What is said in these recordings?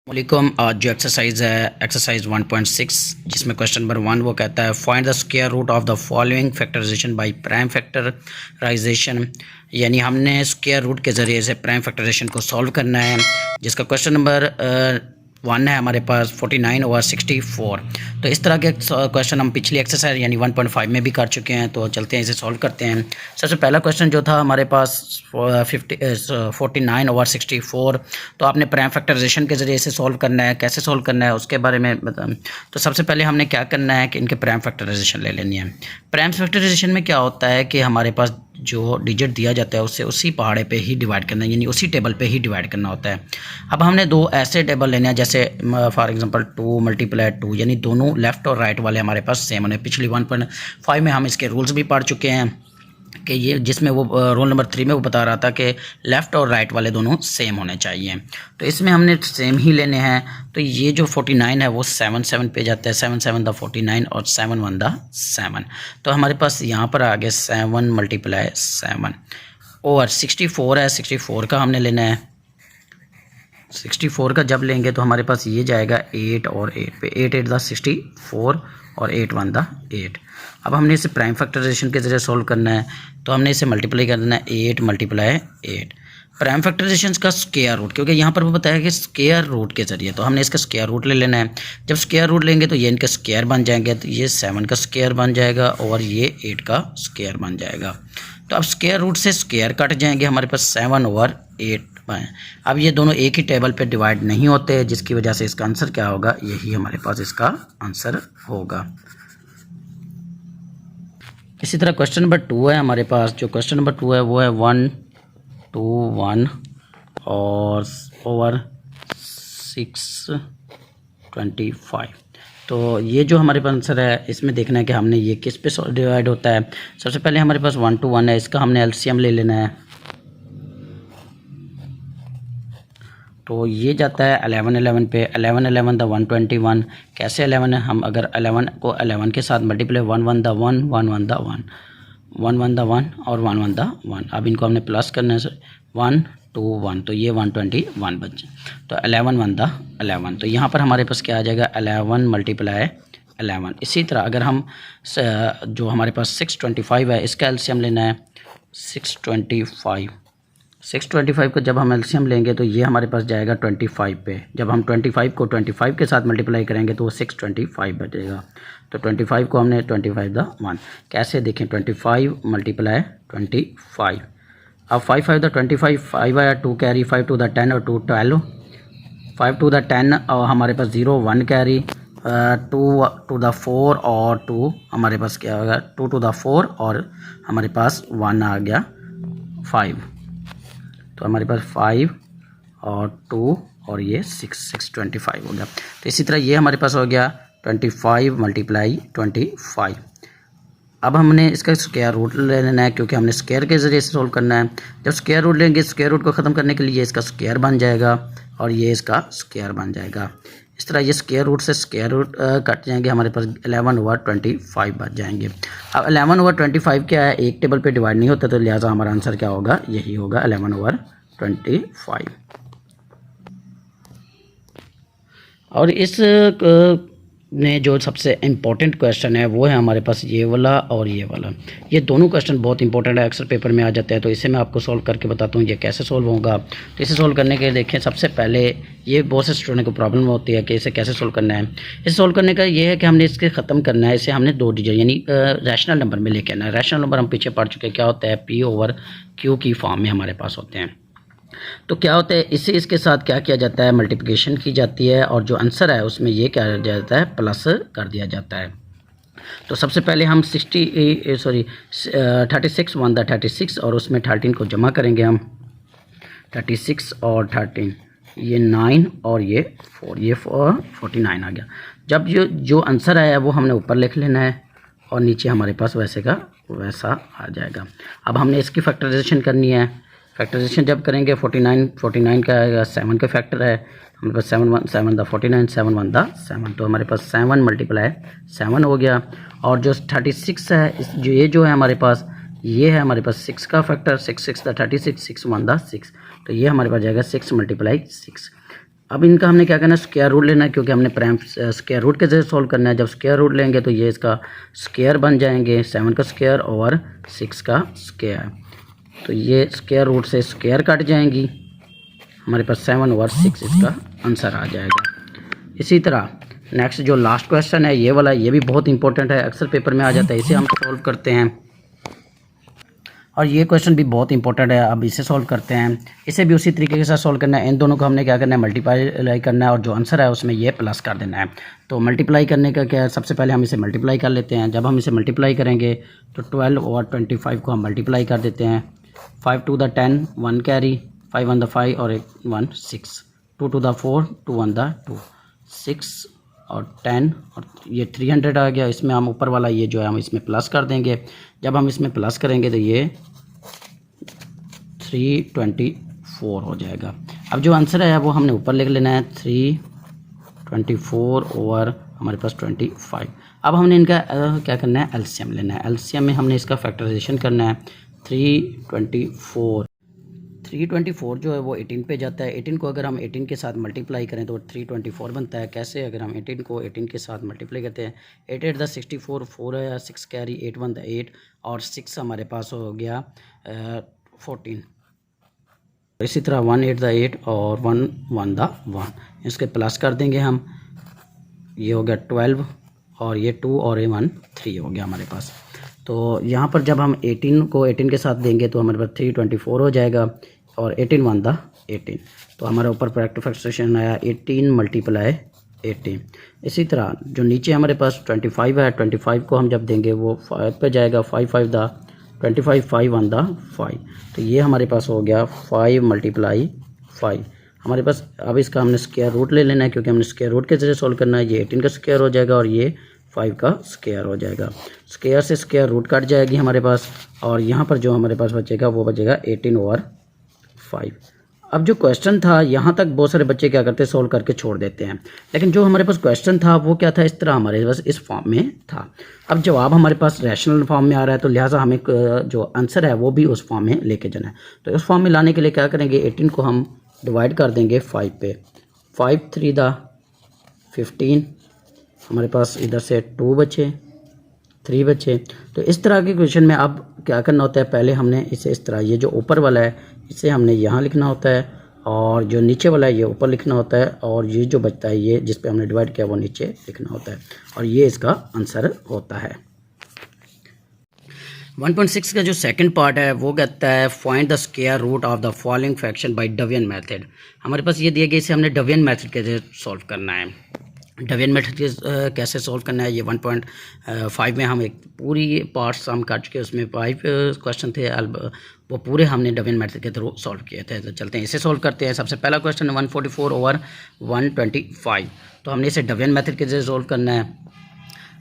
वालेकुम। आज जो एक्सरसाइज है एक्सरसाइज 1.6 जिसमें क्वेश्चन नंबर 1 वो कहता है find the square root of the following factorization by prime factorization, यानी हमने स्क्वायर रूट के ज़रिए से प्राइम फैक्टराइजेशन को सॉल्व करना है। जिसका क्वेश्चन नंबर 1 है हमारे पास 49/64। तो इस तरह के क्वेश्चन हम पिछली एक्सरसाइज यानी 1.5 में भी कर चुके हैं, तो चलते हैं इसे सॉल्व करते हैं। सबसे पहला क्वेश्चन जो था हमारे पास 49/64, तो आपने प्राइम फैक्टराइजेशन के ज़रिए इसे सॉल्व करना है। कैसे सॉल्व करना है उसके बारे में बता। तो सबसे पहले हमने क्या करना है कि इनके प्राइम फैक्टराइजेशन ले लेनी है। प्राइम फैक्टराइजेशन में क्या होता है कि हमारे पास जो डिजिट दिया जाता है उससे उसी पहाड़े पे ही डिवाइड करना है, यानी उसी टेबल पे ही डिवाइड करना होता है। अब हमने दो ऐसे टेबल लेने हैं, जैसे फॉर एग्जांपल 2 × 2, यानी दोनों लेफ़्ट और राइट वाले हमारे पास सेम होने। पिछली 1.5 में हम इसके रूल्स भी पढ़ चुके हैं कि ये जिसमें वो रोल नंबर 3 में वो बता रहा था कि लेफ़्ट और राइट वाले दोनों सेम होने चाहिए। तो इसमें हमने सेम ही लेने हैं। तो ये जो 49 है वो 7 पे जाता है, 7 7 द 49 और 7 1 द 7। तो हमारे पास यहाँ पर आ गया 7 × 7 और 64 है। 64 का हमने लेना है। 64 का जब लेंगे तो हमारे पास ये जाएगा 8 और 8 पे, 8 8 द 64 और 8 1 द 8। अब हमने इसे प्राइम फैक्टराइजेशन के ज़रिए सॉल्व करना है, तो हमने इसे मल्टीप्लाई करना है 8 × 8। प्राइम फैक्टराइजेशन का स्क्वायर रूट, क्योंकि यहाँ पर वो बताया कि स्क्वायर रूट के ज़रिए, तो हमने इसका स्क्वायर रूट ले लेना है। जब स्क्वायर रूट लेंगे तो ये इनका स्क्वायर बन जाएंगे, तो ये 7 का स्क्वायर बन जाएगा और ये 8 का स्क्वायर बन जाएगा। तो अब स्क्वायर रूट से स्क्वायर कट जाएंगे, हमारे पास 7/8। अब ये दोनों एक ही टेबल पे डिवाइड नहीं होते, जिसकी वजह से इसका आंसर क्या होगा, यही हमारे पास इसका आंसर होगा। इसी तरह क्वेश्चन नंबर 2 है हमारे पास। जो क्वेश्चन नंबर 2 है वो है 1 2 1 और ओवर 625। तो ये जो हमारे पास आंसर है, इसमें देखना है कि हमने ये किस पे डिवाइड होता है। सबसे पहले हमारे पास 1 to 1 है, इसका हमने एलसीएम ले लेना है। तो ये जाता है 11 11 पे, 11 11 द 121। कैसे 11 है, हम अगर 11 को 11 के साथ मल्टीप्लाई 1 1 द 1 1 1 द 1 1 1 द 1 और 1 1 द 1। अब इनको हमने प्लस करना है 1 2 1, तो ये 121 बचे। तो 11 1 द 11, तो यहाँ पर हमारे पास क्या आ जाएगा 11 × 11। इसी तरह अगर हम जो हमारे पास 625 है, इसका एलसीएम लेना है 625 को जब हम एलसीएम लेंगे तो ये हमारे पास जाएगा 25 पे। जब हम 25 को 25 के साथ मल्टीप्लाई करेंगे तो वो 625 बचेगा। तो 25 को हमने 25 द 1। कैसे देखें, 25 × 25। अब 5 5 द 25, 5 आया, 2 कैरी, 5 2 द 10 और 2 12, 5 2 द 10 और हमारे पास 0 1 कैरी, 2 to the 4 और 2 हमारे पास क्या होगा 2 to the 4 और हमारे पास 1 आ गया 5। तो हमारे पास 5 और 2 और ये 625 हो गया। तो इसी तरह ये हमारे पास हो गया 25 × 25। अब हमने इसका स्क्वायर रूट ले लेना है, क्योंकि हमने स्क्वायर के ज़रिए से सोल्व करना है। जब स्क्वायर रूट लेंगे, स्क्वायर रूट को ख़त्म करने के लिए इसका स्क्वायर बन जाएगा और ये इसका स्क्वायर बन जाएगा। इस तरह ये स्क्वायर रूट से स्क्वायर रूट कट जाएंगे, हमारे पास 11/25 बच जाएंगे। अब 11/25 क्या है, एक टेबल पे डिवाइड नहीं होता, तो लिहाजा हमारा आंसर क्या होगा, यही होगा 11/25। और इस में जो सबसे इम्पोर्टेंट क्वेश्चन है वो है हमारे पास ये वाला और ये वाला। ये दोनों क्वेश्चन बहुत इंपॉर्टेंट है, अक्सर पेपर में आ जाते हैं। तो इसे मैं आपको सॉल्व करके बताता हूँ ये कैसे सॉल्व होगा। तो इसे सॉल्व करने के लिए देखें, सबसे पहले ये बहुत से स्टूडेंट को प्रॉब्लम होती है कि इसे कैसे सॉल्व करना है। इसे सॉल्व करने का ये है कि हमने इसके ख़त्म करना है, इसे हमने 2 डिजिट यानी रैशनल नंबर में लेके आना है। रैशनल नंबर हम पीछे पढ़ चुके हैं, क्या होता है P/Q की फॉर्म में हमारे पास होते हैं। तो क्या होता है, इससे इसके साथ क्या किया जाता है, मल्टीप्लिकेशन की जाती है और जो आंसर है उसमें ये क्या जाता है, प्लस कर दिया जाता है। तो सबसे पहले हम 36 1 द 36 और उसमें 13 को जमा करेंगे हम। 36 और 13, ये 9 और ये 4, ये 49 आ गया। जब जो आंसर आया है वो हमने ऊपर लिख लेना है और नीचे हमारे पास वैसे का वैसा आ जाएगा। अब हमने इसकी फैक्टराइजेशन करनी है। फैक्टराइजेशन जब करेंगे 49 का आएगा, 7 का फैक्टर है हमारे पास 7 1 7 द 49, 7 1 द 7। तो हमारे पास 7 × 7 हो गया। और जो 36 है, ये जो है हमारे पास, ये है हमारे पास 6 का फैक्टर, 6 6 द 36, 6 1 द 6। तो ये हमारे पास जाएगा 6 × 6। अब इनका हमने क्या करना है, स्क्वायर रूट लेना है, क्योंकि हमने प्राइम स्क्वायर रूट के जरिए सॉल्व करना है। जब स्क्वायर रूट लेंगे तो ये इसका स्क्वायर बन जाएंगे, 7 का स्क्वायर और 6 का स्क्वायर। तो ये स्क्वायर रूट से स्क्वायर कट जाएंगी, हमारे पास 7/6 इसका आंसर आ जाएगा। इसी तरह नेक्स्ट जो लास्ट क्वेश्चन है ये वाला, ये भी बहुत इंपॉर्टेंट है, अक्सर पेपर में आ जाता है, इसे हम सॉल्व करते हैं। और ये क्वेश्चन भी बहुत इंपॉर्टेंट है, अब इसे सॉल्व करते हैं। इसे भी उसी तरीके के साथ सॉल्व करना है। इन दोनों को हमने क्या करना है, मल्टीप्लाई करना है, और जो आंसर है उसमें ये प्लस कर देना है। तो मल्टीप्लाई करने का क्या है, सबसे पहले हम इसे मल्टीप्लाई कर लेते हैं। जब हम इसे मल्टीप्लाई करेंगे तो 12 और 25 को हम मल्टीप्लाई कर देते हैं। 5 to the 10 1 carry, 5 on the 5 और 1 6, 2 to the 4 2 on the 2, 6 और 10 और ये 300 आ गया। इसमें हम ऊपर वाला ये जो है हम इसमें प्लस कर देंगे। जब हम इसमें प्लस करेंगे तो ये 324 हो जाएगा। अब जो आंसर है वो हमने ऊपर लिख लेना है, 324 ओवर हमारे पास 25। अब हमने इनका क्या करना है, एलसीएम लेना है। एलसीएम में हमने इसका फैक्टराइजेशन करना है। 324 जो है वो 18 पे जाता है। 18 को अगर हम 18 के साथ मल्टीप्लाई करें तो 324 बनता है। कैसे, अगर हम 18 को 18 के साथ मल्टीप्लाई करते हैं, 8 8 64, 4 है 6 कैरी, 8 1 8 और 6 हमारे पास हो गया 14। इसी तरह 1 8 8 और 1 1 1, इसके प्लस कर देंगे हम, ये हो गया 12 और ये 2 और ये 1 3 हो गया हमारे पास। तो यहाँ पर जब हम 18 को 18 के साथ देंगे तो हमारे पास 324 हो जाएगा और 18 1 18। तो हमारे ऊपर प्रोडक्ट फैक्टराइजेशन आया 18 × 18। इसी तरह जो नीचे हमारे पास 25 है, 25 को हम जब देंगे वो 5 पे जाएगा, 5 5 25, 5 1 5। तो ये हमारे पास हो गया 5 × 5 हमारे पास। अब इसका हमने स्क्वायर रूट ले लेना है, क्योंकि हमने स्क्वायर रूट के जरिए सॉल्व करना है। ये 18 का स्क्वायर हो जाएगा और ये 5 का स्क्वायर हो जाएगा। स्क्वायर से स्क्वायर रूट कट जाएगी हमारे पास, और यहाँ पर जो हमारे पास बचेगा वो बचेगा 18/5। अब जो क्वेश्चन था यहाँ तक बहुत सारे बच्चे क्या करते हैं, सॉल्व करके छोड़ देते हैं, लेकिन जो हमारे पास क्वेश्चन था वो क्या था, इस तरह हमारे पास इस फॉर्म में था। अब जवाब हमारे पास रैशनल फॉर्म में आ रहा है, तो लिहाजा हमें जो आंसर है वो भी उस फॉर्म में लेके जाना है। तो उस फॉर्म में लाने के लिए क्या करेंगे, 18 को हम डिवाइड कर देंगे 5 पे, 5 3 15, हमारे पास इधर से 2 बचे, 3 बचे। तो इस तरह के क्वेश्चन में अब क्या करना होता है, पहले हमने इसे इस तरह, ये जो ऊपर वाला है इसे हमने यहाँ लिखना होता है, और जो नीचे वाला है ये ऊपर लिखना होता है, और ये जो बचता है ये जिस पे हमने डिवाइड किया वो नीचे लिखना होता है, और ये इसका आंसर होता है। 1.6 का जो सेकंड पार्ट है वो कहता है find the square root of the following fraction by division method. हमारे पास ये दिया गया, इसे हमने डवियन मेथड के जरिए सॉल्व करना है। डवियन मेथड कैसे सॉल्व करना है, ये 1.5 में हम एक पूरी पार्ट्स हम काट के उसमें 5 क्वेश्चन थे, वो पूरे हमने डवियन मेथड के थ्रू सॉल्व किए थे। तो चलते हैं इसे सॉल्व करते हैं। सबसे पहला क्वेश्चन है 144/125। तो हमने इसे डवियन मेथड के जरिए सॉल्व करना है।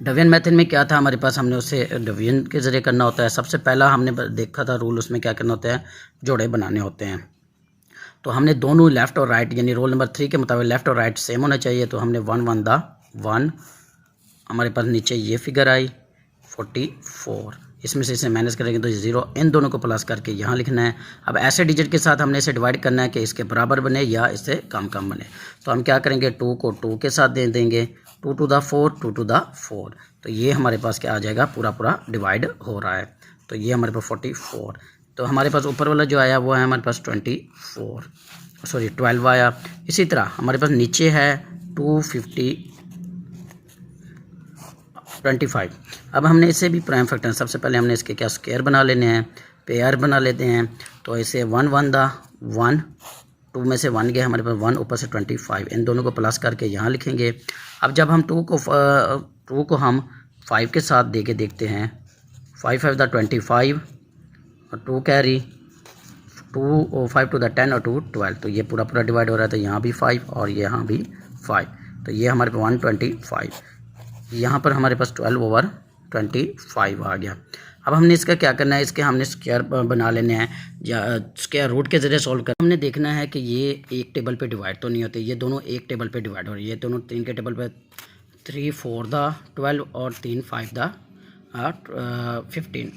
डवियन मेथड में क्या था हमारे पास, हमने उसे डवियन के ज़रिए करना होता है। सबसे पहला हमने देखा था रूल, उसमें क्या करना होता है, जोड़े बनाने होते हैं। तो हमने दोनों लेफ़्ट और राइट, यानी रोल नंबर 3 के मुताबिक लेफ़्ट और राइट सेम होना चाहिए। तो हमने 1 1 1, हमारे पास नीचे ये फिगर आई 44, इसमें से इसे माइनस करेंगे तो 0, इन दोनों को प्लस करके यहाँ लिखना है। अब ऐसे डिजिट के साथ हमने इसे डिवाइड करना है कि इसके बराबर बने या इससे कम कम बने। तो हम क्या करेंगे, 2 को 2 के साथ दे देंगे, 2 to the 4, 2 to the 4। तो ये हमारे पास क्या आ जाएगा, पूरा पूरा डिवाइड हो रहा है। तो ये हमारे पास 44। तो हमारे पास ऊपर वाला जो आया वो है हमारे पास 12 आया। इसी तरह हमारे पास नीचे है 25। अब हमने इसे भी प्राइम फैक्टर, सबसे पहले हमने इसके क्या स्क्वायर बना लेने हैं, पेयर बना लेते हैं। तो इसे 1 1 1, 2 में से 1 गया हमारे पास 1, ऊपर से 25, इन दोनों को प्लस करके यहाँ लिखेंगे। अब जब हम 2 को हम 5 के साथ दे के देखते हैं, 5 5 25 और 2 कैरी, 2 5 to the 10 और 2 12। तो ये पूरा पूरा डिवाइड हो रहा है। तो यहाँ भी 5 और यहाँ भी 5। तो ये हमारे पास 125, यहाँ पर हमारे पास 12/25 आ गया। अब हमने इसका क्या करना है, इसके हमने स्क्वायर बना लेने हैं या स्क्वायर रूट के ज़रिए सॉल्व कर। हमने देखना है कि ये एक टेबल पे डिवाइड तो नहीं होते, ये दोनों एक टेबल पे डिवाइड हो रही है। ये दोनों 3 के टेबल पे, 3 4 12 और 3 5 15।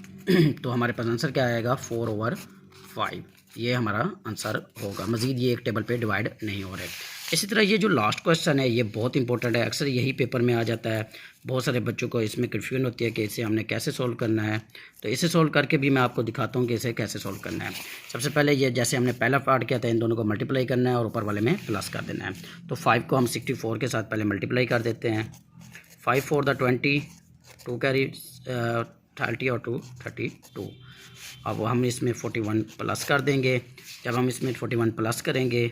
तो हमारे पास आंसर क्या आएगा, 4/5। ये हमारा आंसर होगा। मज़ीद ये एक टेबल पे डिवाइड नहीं हो रहे। इसी तरह ये जो लास्ट क्वेश्चन है ये बहुत इंपॉर्टेंट है, अक्सर यही पेपर में आ जाता है। बहुत सारे बच्चों को इसमें कन्फ्यूजन होती है कि इसे हमने कैसे सोल्व करना है। तो इसे सोल्व करके भी मैं आपको दिखाता हूँ कि इसे कैसे सोल्व करना है। सबसे पहले ये जैसे हमने पहला पार्ट किया था, इन दोनों को मल्टीप्लाई करना है और ऊपर वाले में प्लस कर देना है। तो 5 को हम 64 के साथ पहले मल्टीप्लाई कर देते हैं। 5 4 द 20, 2 कैरी 30 और 2 32। अब हम इसमें 41 प्लस कर देंगे। जब हम इसमें 41 प्लस करेंगे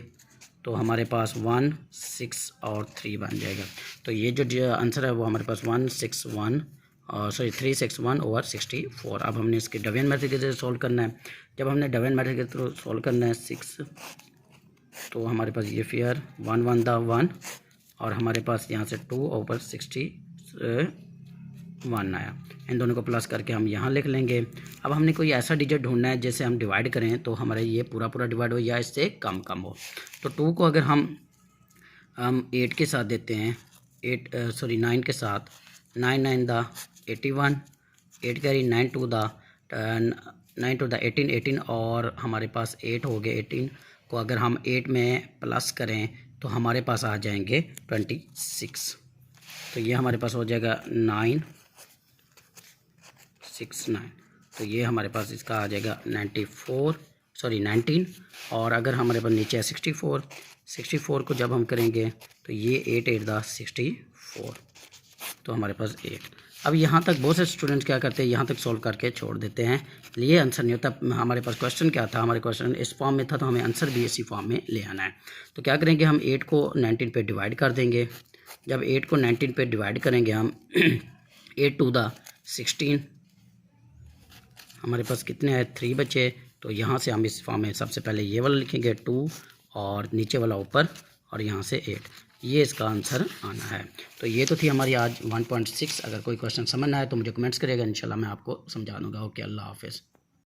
तो हमारे पास 1 6 और 3 बन जाएगा। तो ये जो आंसर है वो हमारे पास 361 ओवर 64। अब हमने इसके डिवीजन मेथड के थ्रू सॉल्व करना है। जब हमने डिवीजन मेथड के थ्रू सॉल्व करना है 6, तो हमारे पास ये फिर 1 1 द 1 और हमारे पास यहाँ से 2 ओवर 61 आया। इन दोनों को प्लस करके हम यहाँ लिख लेंगे। अब हमने कोई ऐसा डिजिट ढूंढना है जैसे हम डिवाइड करें तो हमारा ये पूरा पूरा डिवाइड हो या इससे कम कम हो। तो 2 को अगर हम 8 के साथ देते हैं, 9 के साथ, 9 9 द 81, 8 कैरी 9 2 द 18 18 और हमारे पास 8 हो गए। 18 को अगर हम 8 में प्लस करें तो हमारे पास आ जाएंगे 26। तो ये हमारे पास हो जाएगा 9 6 9। तो ये हमारे पास इसका आ जाएगा 19। और अगर हमारे पास नीचे है 64 को जब हम करेंगे तो ये 8 8 द 64, तो हमारे पास 8। अब यहाँ तक बहुत से स्टूडेंट्स क्या करते हैं, यहाँ तक सॉल्व करके छोड़ देते हैं, ये आंसर नहीं होता। हमारे पास क्वेश्चन क्या था, हमारे क्वेश्चन इस फॉर्म में था तो हमें आंसर भी इसी फॉर्म में ले आना है। तो क्या करेंगे, हम 8 को 19 पे डिवाइड कर देंगे। जब 8 को 19 पे डिवाइड करेंगे हम 8 2 द 16, हमारे पास कितने हैं, 3 बचे। तो यहाँ से हम इस फॉर्म में सबसे पहले ये वाला लिखेंगे 2 और नीचे वाला ऊपर और यहाँ से 8, ये इसका आंसर आना है। तो ये तो थी हमारी आज 1.6। अगर कोई क्वेश्चन समझ ना आए तो मुझे कमेंट्स करिएगा, इंशाल्लाह मैं आपको समझा दूँगा। ओके, अल्लाह हाफिज़।